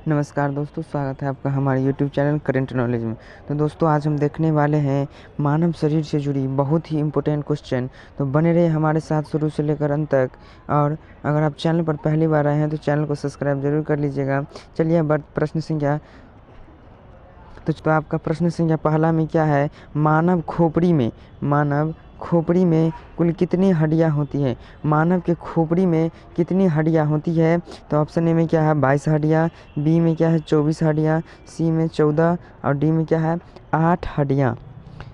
नमस्कार दोस्तों, स्वागत है आपका हमारे यूट्यूब चैनल करंट नॉलेज में। तो दोस्तों, आज हम देखने वाले हैं मानव शरीर से जुड़ी बहुत ही इम्पोर्टेंट क्वेश्चन। तो बने रहिए हमारे साथ शुरू से लेकर अंत तक। और अगर आप चैनल पर पहली बार आए हैं तो चैनल को सब्सक्राइब जरूर कर लीजिएगा। चलिए प्रश्न संख्या तो आपका प्रश्न संख्या पहला में क्या है, मानव खोपड़ी में कुल कितनी हड्डियां होती है। मानव के खोपड़ी में कितनी हड्डियां होती है। तो ऑप्शन ए में क्या है 22 हड्डियां, बी में क्या है 24 हड्डियां, सी में 14 और डी में क्या है 8 हड्डियां।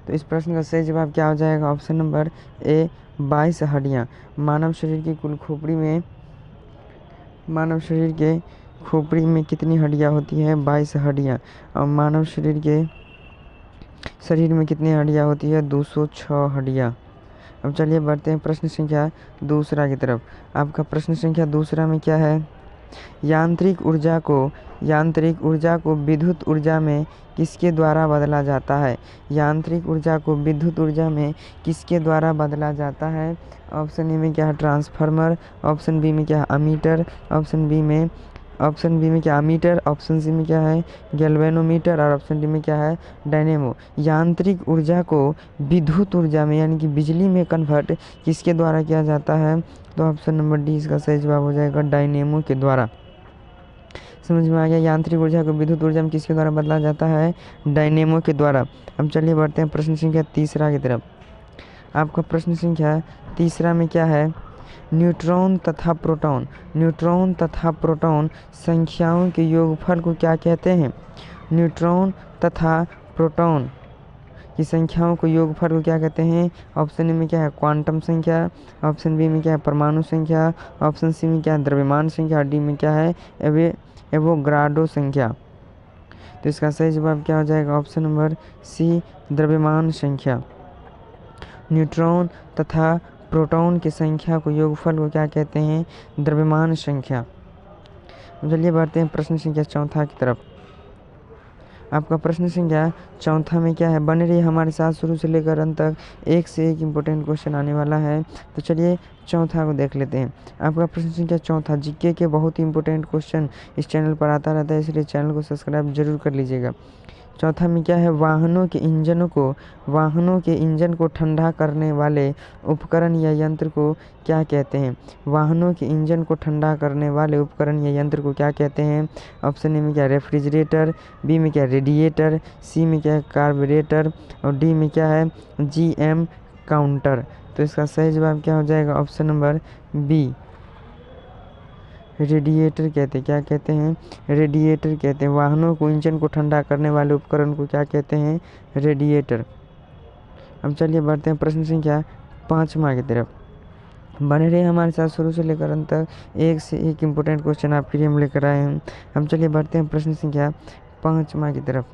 तो इस प्रश्न का सही जवाब क्या हो जाएगा, ऑप्शन नंबर ए 22 हड्डियां। मानव शरीर की कुल खोपड़ी में कितनी हड्डियां होती है, 22 हड्डियां। और मानव शरीर में कितनी हड्डियां होती है, 206 हड्डियां। अब चलिए बढ़ते हैं प्रश्न संख्या दूसरा की तरफ। आपका प्रश्न संख्या दूसरा में क्या है, यांत्रिक ऊर्जा को विद्युत ऊर्जा में किसके द्वारा बदला जाता है। यांत्रिक ऊर्जा को विद्युत ऊर्जा में किसके द्वारा बदला जाता है। ऑप्शन ए में क्या है ट्रांसफार्मर, ऑप्शन बी में क्या है अमीटर, ऑप्शन बी में क्या अमीटर, ऑप्शन सी में क्या है गैल्वेनोमीटर और ऑप्शन डी में क्या है डायनेमो। यांत्रिक ऊर्जा को विद्युत ऊर्जा में यानी कि बिजली में कन्वर्ट किसके द्वारा किया जाता है। तो ऑप्शन नंबर डी इसका सही जवाब हो जाएगा डायनेमो के द्वारा। समझ में आ गया, यांत्रिक ऊर्जा को विद्युत ऊर्जा में किसके द्वारा बदला जाता है, डायनेमो के द्वारा। अब चलिए बढ़ते हैं प्रश्न संख्या तीसरा की तरफ। आपका प्रश्न संख्या तीसरा में क्या है, न्यूट्रॉन तथा प्रोटॉन संख्याओं के योगफल को क्या कहते हैं। न्यूट्रॉन तथा प्रोटॉन की संख्याओं को योगफल को क्या कहते हैं। ऑप्शन ए में क्या है क्वांटम संख्या, ऑप्शन बी में क्या है परमाणु संख्या, ऑप्शन सी में क्या है द्रव्यमान संख्या और डी में क्या है एवोगाड्रो संख्या। तो इसका सही जवाब क्या हो जाएगा, ऑप्शन नंबर सी द्रव्यमान संख्या। न्यूट्रॉन तथा प्रोटॉन की संख्या को योगफल को क्या कहते हैं, द्रव्यमान संख्या। चलिए बढ़ते हैं प्रश्न संख्या चौथा की तरफ। आपका प्रश्न संख्या चौथा में क्या है, बने रहिए हमारे साथ शुरू से लेकर अंत तक, एक से एक इम्पोर्टेंट क्वेश्चन आने वाला है। तो चलिए चौथा को देख लेते हैं। आपका प्रश्न संख्या चौथा जीके के बहुत ही इंपॉर्टेंट क्वेश्चन इस चैनल पर आता रहता है, इसलिए चैनल को सब्सक्राइब जरूर कर लीजिएगा। चौथा में क्या है, वाहनों के इंजन को ठंडा करने वाले उपकरण या यंत्र को क्या कहते हैं। वाहनों के इंजन को ठंडा करने वाले उपकरण या यंत्र को क्या कहते हैं। ऑप्शन ए में क्या है रेफ्रिजरेटर, बी में क्या है रेडिएटर, सी में क्या है कार्बोरेटर और डी में क्या है जीएम काउंटर। तो इसका सही जवाब क्या हो जाएगा, ऑप्शन नंबर बी रेडिएटर कहते हैं। क्या कहते हैं, रेडिएटर कहते हैं। वाहनों को इंजन को ठंडा करने वाले उपकरण को क्या कहते हैं, रेडिएटर। अब चलिए बढ़ते हैं प्रश्न संख्या पाँचवा की तरफ। बने रहे हमारे साथ शुरू से लेकर अंत तक, एक से एक इम्पोर्टेंट क्वेश्चन आपके लिए हम लेकर आए हैं। हम चलिए बढ़ते हैं प्रश्न संख्या पाँचवा की तरफ।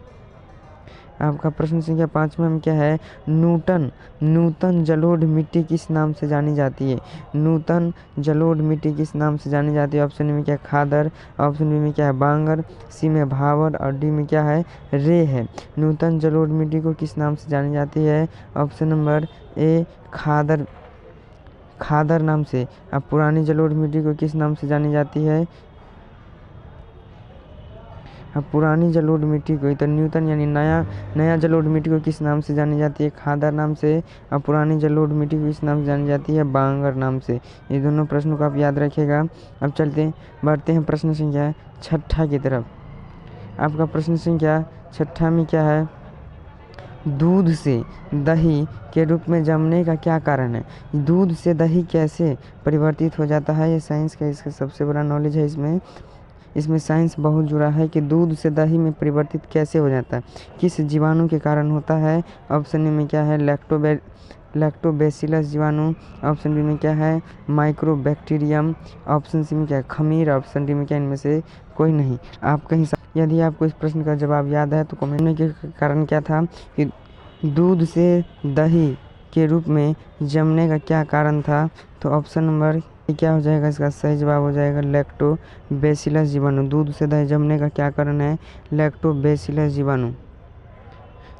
आपका प्रश्न संख्या पाँचवा में क्या है, नूतन जलोढ़ मिट्टी किस नाम से जानी जाती है। नूतन जलोढ़ मिट्टी किस नाम से जानी जाती है। ऑप्शन में क्या है खादर, ऑप्शन बी में क्या है बांगर, सी में भावर और डी में क्या है रे है। नूतन जलोढ़ मिट्टी को किस नाम से जानी जाती है। ऑप्शन नंबर ए खादर नाम से। अब पुरानी जलोढ़ मिट्टी को किस नाम से जानी जाती है। अब पुरानी जलोढ़ मिट्टी को तो न्यूटन यानी नया जलोढ़ मिट्टी को किस नाम से जानी जाती है, खादर नाम से। और पुरानी जलोढ़ मिट्टी को किस नाम से जानी जाती है, बांगर नाम से। ये दोनों प्रश्नों को आप याद रखिएगा। अब बढ़ते हैं प्रश्न संख्या छठा की तरफ। आपका प्रश्न संख्या छठा में क्या है, दूध से दही के रूप में जमने का क्या कारण है। दूध से दही कैसे परिवर्तित हो जाता है, ये साइंस का इसका सबसे बड़ा नॉलेज है। इसमें साइंस बहुत जुड़ा है कि दूध से दही में परिवर्तित कैसे हो जाता है, किस जीवाणु के कारण होता है। ऑप्शन ए में क्या है लैक्टोबैसिलस जीवाणु, ऑप्शन बी में क्या है माइक्रोबैक्टीरियम, ऑप्शन सी में क्या है खमीर, ऑप्शन डी में क्या इनमें से कोई नहीं। आप कहीं यदि आपको इस प्रश्न का जवाब याद है तो कमेंट के कारण क्या था कि दूध से दही के रूप में जमने का क्या कारण था। तो ऑप्शन नंबर क्या हो जाएगा, इसका सही जवाब हो जाएगा लैक्टोबैसिलस जीवाणु। दूध से दही जमने का क्या कारण है, लैक्टोबैसिलस जीवाणु।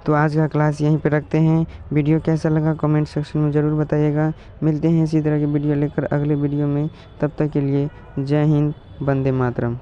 तो आज का क्लास यहीं पे रखते हैं। वीडियो कैसा लगा कमेंट सेक्शन में ज़रूर बताइएगा। मिलते हैं इसी तरह की वीडियो लेकर अगले वीडियो में, तब तक के लिए जय हिंद, वंदे मातरम।